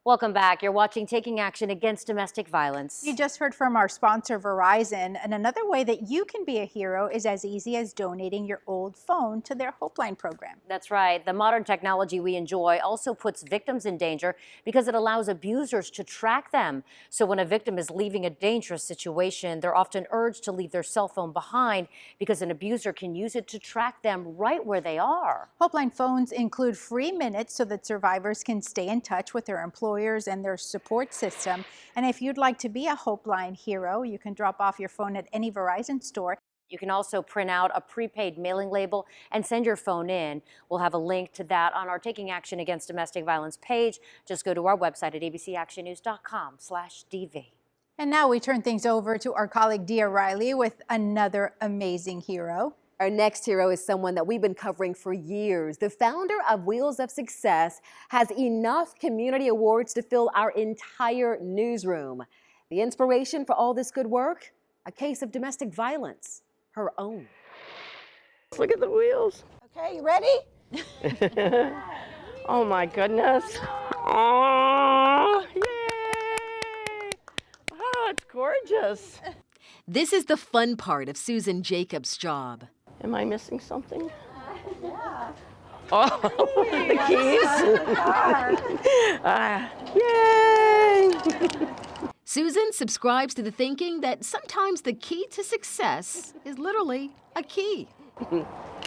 Welcome back. You're watching Taking Action Against Domestic Violence. You just heard from our sponsor, Verizon, and another way that you can be a hero is as easy as donating your old phone to their Hopeline program. That's right. The modern technology we enjoy also puts victims in danger because it allows abusers to track them. So when a victim is leaving a dangerous situation, they're often urged to leave their cell phone behind because an abuser can use it to track them right where they are. Hopeline phones include free minutes so that survivors can stay in touch with their employers and their support system. And if you'd like to be a Hopeline hero, you can drop off your phone at any Verizon store. You can also print out a prepaid mailing label and send your phone in. We'll have a link to that on our Taking Action Against Domestic Violence page. Just go to our website at abcactionnews.com/DV. And now we turn things over to our colleague Dia Riley with another amazing hero. Our next hero is someone that we've been covering for years. The founder of Wheels of Success has enough community awards to fill our entire newsroom. The inspiration for all this good work? A case of domestic violence, her own. Look at the wheels. Okay, you ready? Oh my goodness. Oh, yay! Oh, it's gorgeous. This is the fun part of Susan Jacobs' job. Am I missing something? Yeah. Oh, the keys. Yay! Susan subscribes to the thinking that sometimes the key to success is literally a key.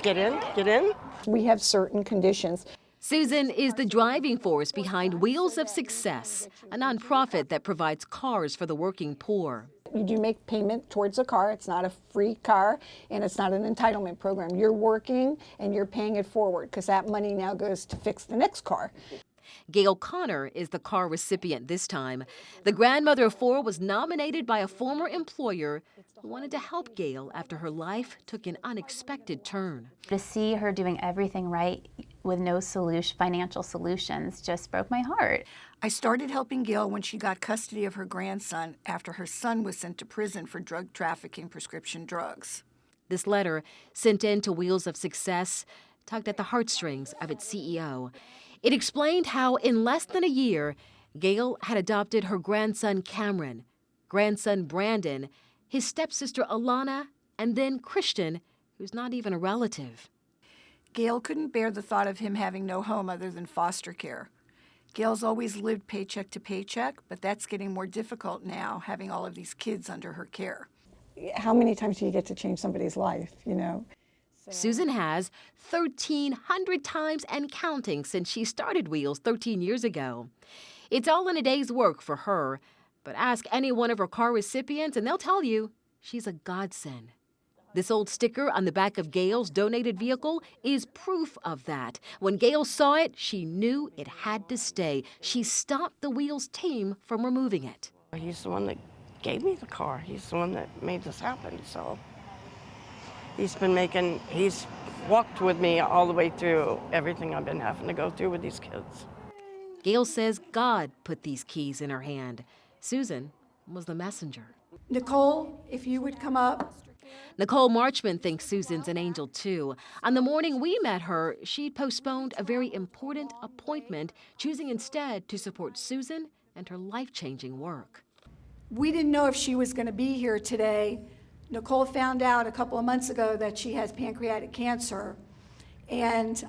Get in, get in. We have certain conditions. Susan is the driving force behind Wheels of Success, a nonprofit that provides cars for the working poor. You do make payment towards a car. It's not a free car, and it's not an entitlement program. You're working and you're paying it forward because that money now goes to fix the next car. Gail Connor is the car recipient this time. The grandmother of four was nominated by a former employer who wanted to help Gail after her life took an unexpected turn. To see her doing everything right with no financial solutions just broke my heart. I started helping Gail when she got custody of her grandson after her son was sent to prison for drug trafficking prescription drugs. This letter, sent in to Wheels of Success, tugged at the heartstrings of its CEO. It explained how, in less than a year, Gail had adopted her grandson Cameron, grandson Brandon, his stepsister Alana, and then Christian, who's not even a relative. Gail couldn't bear the thought of him having no home other than foster care. Gail's always lived paycheck to paycheck, but that's getting more difficult now, having all of these kids under her care. How many times do you get to change somebody's life, you know? Susan has 1,300 times and counting since she started Wheels 13 years ago. It's all in a day's work for her, but ask any one of her car recipients and they'll tell you she's a godsend. This old sticker on the back of Gail's donated vehicle is proof of that. When Gail saw it, she knew it had to stay. She stopped the Wheels team from removing it. He's the one that gave me the car. He's the one that made this happen, so. He's walked with me all the way through everything I've been having to go through with these kids. Gail says God put these keys in her hand. Susan was the messenger. Nicole, if you would come up. Nicole Marchman thinks Susan's an angel, too. On the morning we met her, she'd postponed a very important appointment, choosing instead to support Susan and her life-changing work. We didn't know if she was going to be here today. Nicole found out a couple of months ago that she has pancreatic cancer and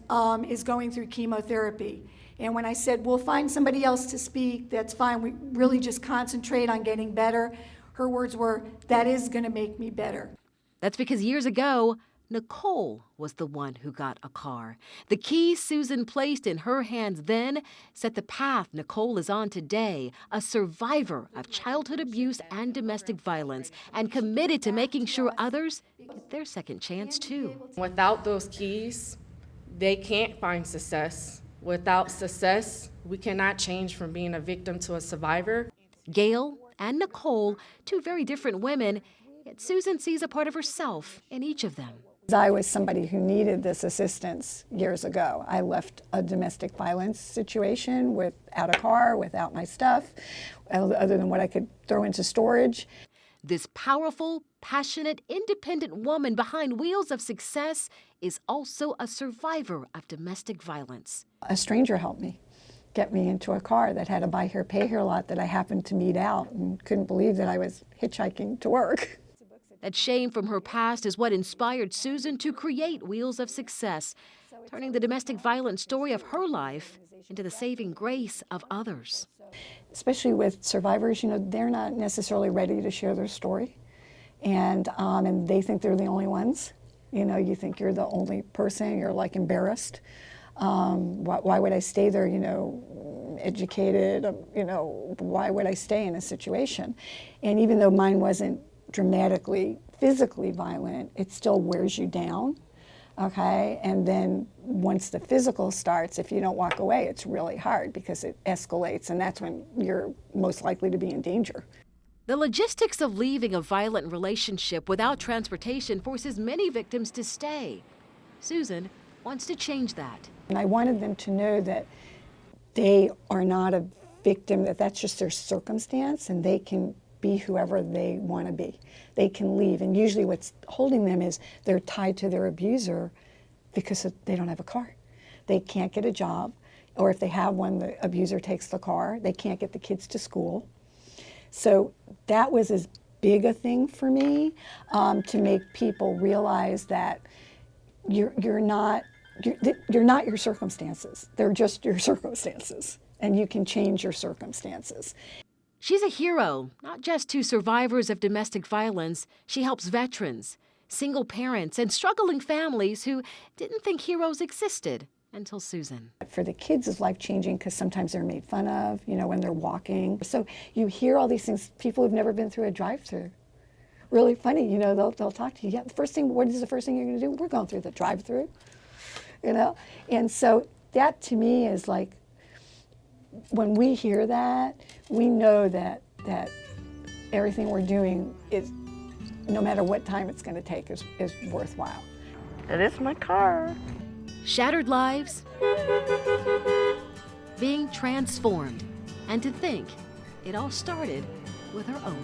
is going through chemotherapy. And when I said, we'll find somebody else to speak, that's fine, we really just concentrate on getting better, her words were, that is going to make me better. That's because years ago, Nicole was the one who got a car. The keys Susan placed in her hands then set the path Nicole is on today, a survivor of childhood abuse and domestic violence, and committed to making sure others get their second chance, too. Without those keys, they can't find success. Without success, we cannot change from being a victim to a survivor. Gail and Nicole, two very different women, yet Susan sees a part of herself in each of them. I was somebody who needed this assistance years ago. I left a domestic violence situation without a car, without my stuff, other than what I could throw into storage. This powerful, passionate, independent woman behind Wheels of Success is also a survivor of domestic violence. A stranger helped me. get me into a car that had a buy here, pay here lot that I happened to meet out and couldn't believe that I was hitchhiking to work. That shame from her past is what inspired Susan to create Wheels of Success, turning the domestic violence story of her life into the saving grace of others. Especially with survivors, they're not necessarily ready to share their story, and they think they're the only ones. You think you're the only person, you're like embarrassed. Why would I stay there, educated, why would I stay in a situation? And even though mine wasn't dramatically physically violent, it still wears you down, okay? And then once the physical starts, if you don't walk away, it's really hard because it escalates, and that's when you're most likely to be in danger. The logistics of leaving a violent relationship without transportation forces many victims to stay. Susan wants to change that. And I wanted them to know that they are not a victim, that that's just their circumstance, and they can be whoever they want to be. They can leave, and usually what's holding them is they're tied to their abuser because they don't have a car. They can't get a job, or if they have one, the abuser takes the car. They can't get the kids to school. So that was as big a thing for me, to make people realize that you're not your circumstances. They're just your circumstances, and you can change your circumstances. She's a hero, not just to survivors of domestic violence. She helps veterans, single parents, and struggling families who didn't think heroes existed until Susan. For the kids, it's life-changing because sometimes they're made fun of, when they're walking. So you hear all these things, people who've never been through a drive-through. Really funny, they'll talk to you. Yeah, what is the first thing you're going to do? We're going through the drive-through, And so that to me is like, when we hear that, we know that everything we're doing is, no matter what time it's going to take, is worthwhile. It is my car. Shattered lives being transformed, and to think it all started with her own.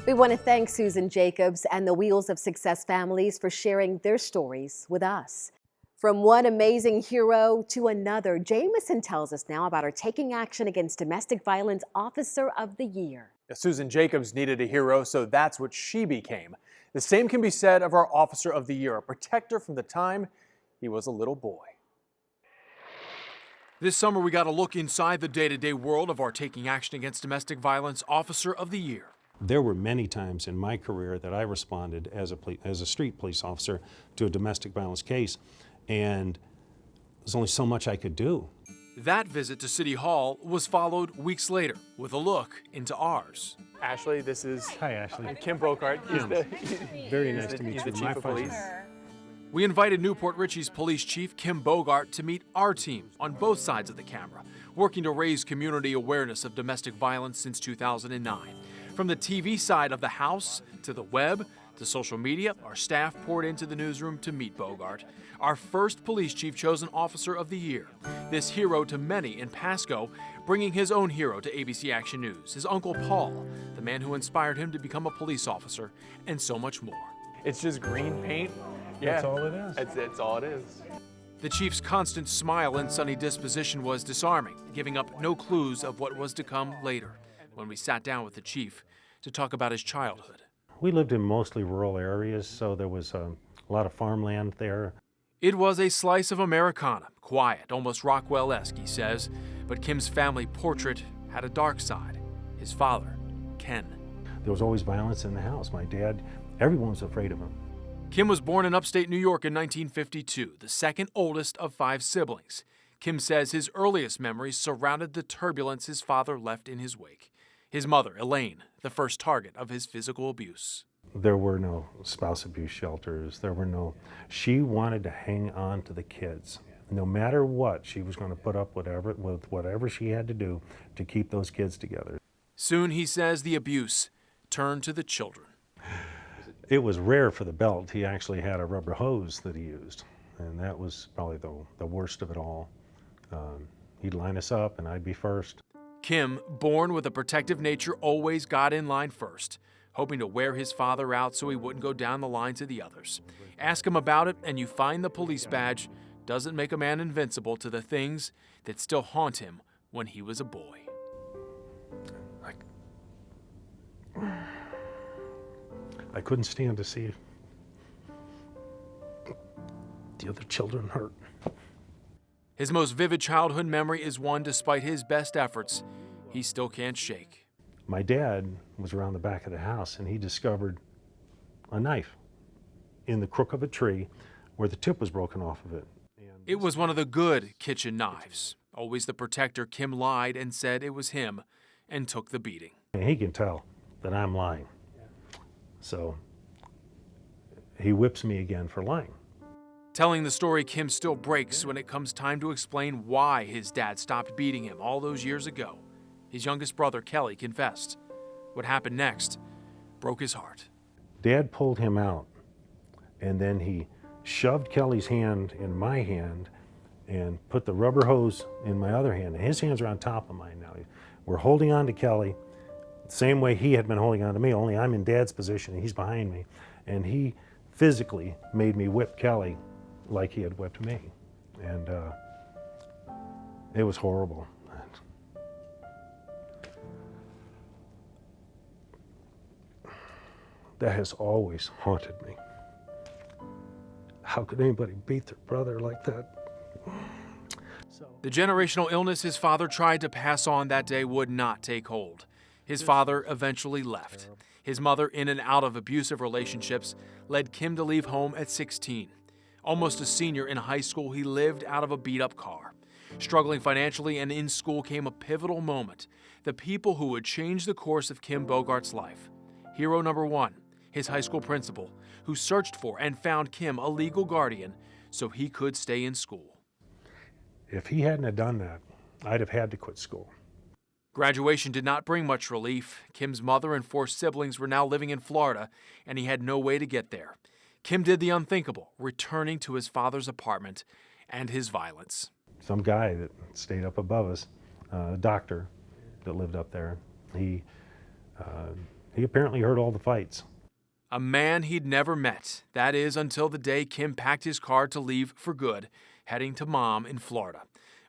We want to thank Susan Jacobs and the Wheels of Success families for sharing their stories with us. From one amazing hero to another, Jameson tells us now about her taking action against Domestic Violence Officer of the Year. Susan Jacobs needed a hero, so that's what she became. The same can be said of our Officer of the Year, a protector from the time he was a little boy. This summer, we got a look inside the day-to-day world of our Taking Action Against Domestic Violence Officer of the Year. There were many times in my career that I responded as a street police officer to a domestic violence case, and there's only so much I could do. That visit to City Hall was followed weeks later with a look into ours. Ashley, this is Hi, Ashley. Kim Bogart. Very nice to meet He's you. the chief of police. We invited Newport Richey's police chief, Kim Bogart, to meet our team on both sides of the camera, working to raise community awareness of domestic violence since 2009. From the TV side of the house to the web to social media, our staff poured into the newsroom to meet Bogart, our first police chief chosen Officer of the Year. This hero to many in Pasco, bringing his own hero to ABC Action News, his Uncle Paul, the man who inspired him to become a police officer, and so much more. It's just green paint. Yeah, That's all it is. That's all it is. The chief's constant smile and sunny disposition was disarming, giving up no clues of what was to come later when we sat down with the chief to talk about his childhood. We lived in mostly rural areas, so there was a lot of farmland there. It was a slice of Americana, quiet, almost Rockwell-esque, he says, but Kim's family portrait had a dark side. His father, Ken. There was always violence in the house. My dad, everyone was afraid of him. Kim was born in upstate New York in 1952, the second oldest of 5 siblings. Kim says his earliest memories surrounded the turbulence his father left in his wake. His mother, Elaine, the first target of his physical abuse. There were no spouse abuse shelters. She wanted to hang on to the kids. No matter what, she was going to put up with whatever she had to do to keep those kids together. Soon, he says, the abuse turned to the children. It was rare for the belt. He actually had a rubber hose that he used, and that was probably the worst of it all. He'd line us up, and I'd be first. Kim, born with a protective nature, always got in line first. hoping to wear his father out so he wouldn't go down the line to the others. Ask him about it, and you find the police badge doesn't make a man invincible to the things that still haunt him when he was a boy. I couldn't stand to see the other children hurt. His most vivid childhood memory is one, despite his best efforts, he still can't shake. My dad was around the back of the house and he discovered a knife in the crook of a tree where the tip was broken off of it. It was one of the good kitchen knives. Always the protector, Kim lied and said it was him and took the beating. And he can tell that I'm lying. So he whips me again for lying. Telling the story, Kim still breaks when it comes time to explain why his dad stopped beating him all those years ago. His youngest brother, Kelly, confessed. What happened next broke his heart. Dad pulled him out, and then he shoved Kelly's hand in my hand and put the rubber hose in my other hand. And his hands are on top of mine now. We're holding on to Kelly the same way he had been holding on to me, only I'm in Dad's position and he's behind me. And he physically made me whip Kelly like he had whipped me. And it was horrible. That has always haunted me. How could anybody beat their brother like that? The generational illness his father tried to pass on that day would not take hold. His father eventually left. His mother, in and out of abusive relationships, led Kim to leave home at 16. Almost a senior in high school, he lived out of a beat-up car. Struggling financially and in school came a pivotal moment. The people who would change the course of Kim Bogart's life. Hero number one, his high school principal, who searched for and found Kim a legal guardian so he could stay in school. If he hadn't have done that, I'd have had to quit school. Graduation did not bring much relief. Kim's mother and 4 siblings were now living in Florida, and he had no way to get there. Kim did the unthinkable, returning to his father's apartment and his violence. Some guy that stayed up above us, a doctor that lived up there, he apparently heard all the fights. A man he'd never met. That is, until the day Kim packed his car to leave for good, heading to Mom in Florida.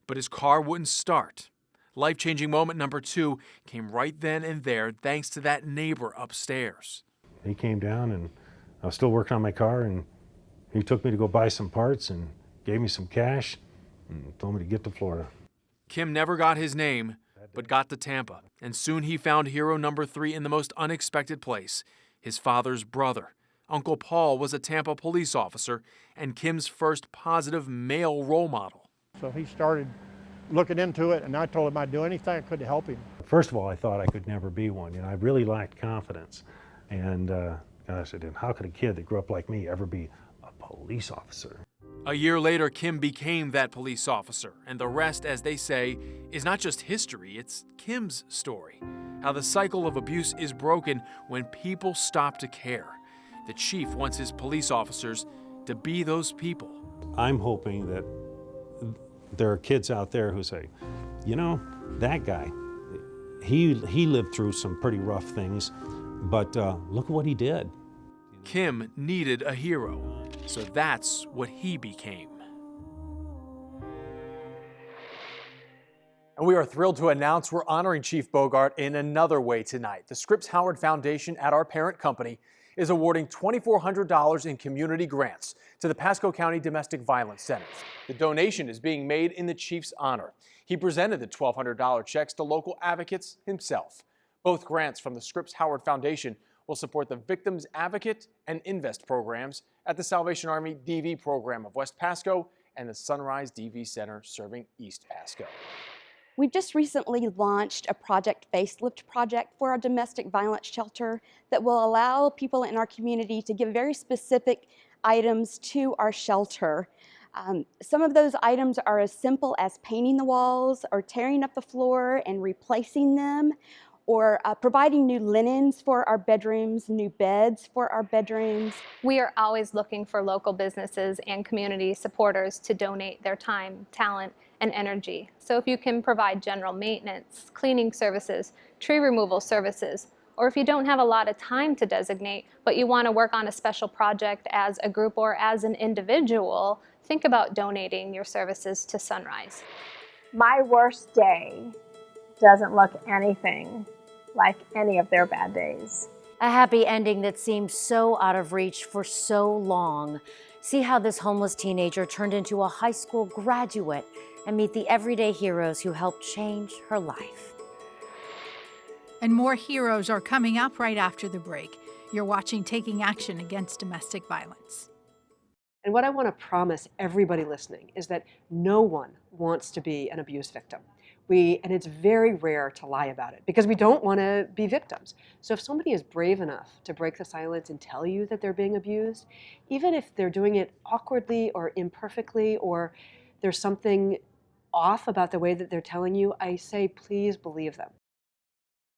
But his car wouldn't start. Life-changing moment number 2 came right then and there thanks to that neighbor upstairs. He came down and I was still working on my car and he took me to go buy some parts and gave me some cash and told me to get to Florida. Kim never got his name, but got to Tampa. And soon he found hero number 3 in the most unexpected place, his father's brother. Uncle Paul was a Tampa police officer and Kim's first positive male role model. So he started looking into it, and I told him I'd do anything I could to help him. First of all, I thought I could never be one. I really lacked confidence. And I said, how could a kid that grew up like me ever be a police officer? A year later, Kim became that police officer, and the rest, as they say, is not just history, it's Kim's story. How the cycle of abuse is broken when people stop to care. The chief wants his police officers to be those people. I'm hoping that there are kids out there who say, that guy, he lived through some pretty rough things, but look at what he did. Kim needed a hero, so that's what he became. And we are thrilled to announce we're honoring Chief Bogart in another way tonight. The Scripps Howard Foundation at our parent company is awarding $2,400 in community grants to the Pasco County Domestic Violence Centers. The donation is being made in the Chief's honor. He presented the $1,200 checks to local advocates himself. Both grants from the Scripps Howard Foundation will support the Victims Advocate and Invest programs at the Salvation Army DV program of West Pasco and the Sunrise DV Center serving East Pasco. We just recently launched a project, Facelift project, for our domestic violence shelter that will allow people in our community to give very specific items to our shelter. Some of those items are as simple as painting the walls or tearing up the floor and replacing them, or providing new linens for our bedrooms, new beds for our bedrooms. We are always looking for local businesses and community supporters to donate their time, talent, and energy. So if you can provide general maintenance, cleaning services, tree removal services, Or if you don't have a lot of time to designate, but you want to work on a special project as a group or as an individual, think about donating your services to Sunrise. My worst day doesn't look anything like any of their bad days. A happy ending that seemed so out of reach for so long. See how this homeless teenager turned into a high school graduate and meet the everyday heroes who helped change her life. And more heroes are coming up right after the break. You're watching Taking Action Against Domestic Violence. And what I want to promise everybody listening is that no one wants to be an abuse victim. And it's very rare to lie about it because we don't want to be victims. So if somebody is brave enough to break the silence and tell you that they're being abused, even if they're doing it awkwardly or imperfectly, or there's something off about the way that they're telling you, I say, please believe them.